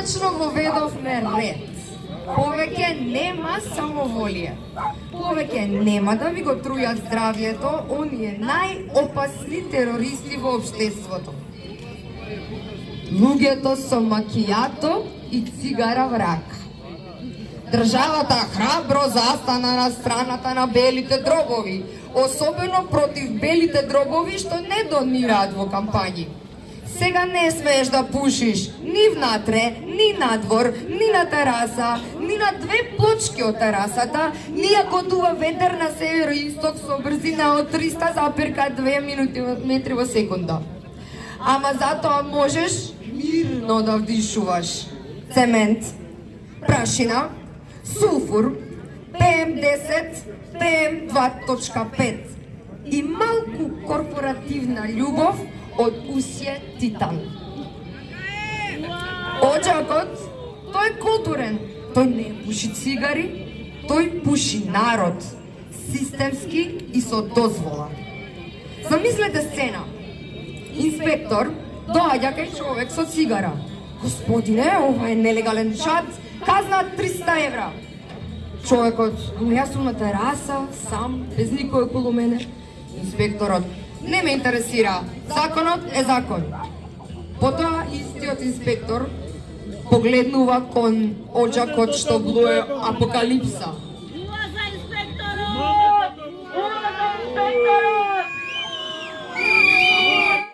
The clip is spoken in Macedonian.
Коначно воведовме ред. Повеќе нема самоволие. Повеќе нема да ви го трујат здравјето оние најопасни терористи во општеството. Луѓето со макијато и цигара в рака. Државата храбро застана на страната на белите дробови, особено против белите дробови што не донираат во кампањи. Сега не смееш да пушиш ни внатре, ни надвор, ни на тераса, ни на две плочки од терасата, ни ако дува ветер на северо-исток со брзина од 300,2 метри во секунда. Ама затоа можеш мирно да вдишуваш цемент, прашина, сулфур, PM10, PM2.5 и малку корпоративна љубов од усје титан. Оџакот, тој е културен, тој не пуши цигари, тој пуши народ, системски и со дозвола. Замислете сцена. Инспектор доаѓа кај човек со цигара. Господине, ова е нелегален чад, казна 300 евра. Човекот, јас сум на тераса, сам, без никој околу мене. Инспекторот, не ме интересира, законот е закон. Потоа истиот инспектор погледнува кон оџакот што блуе апокалипса.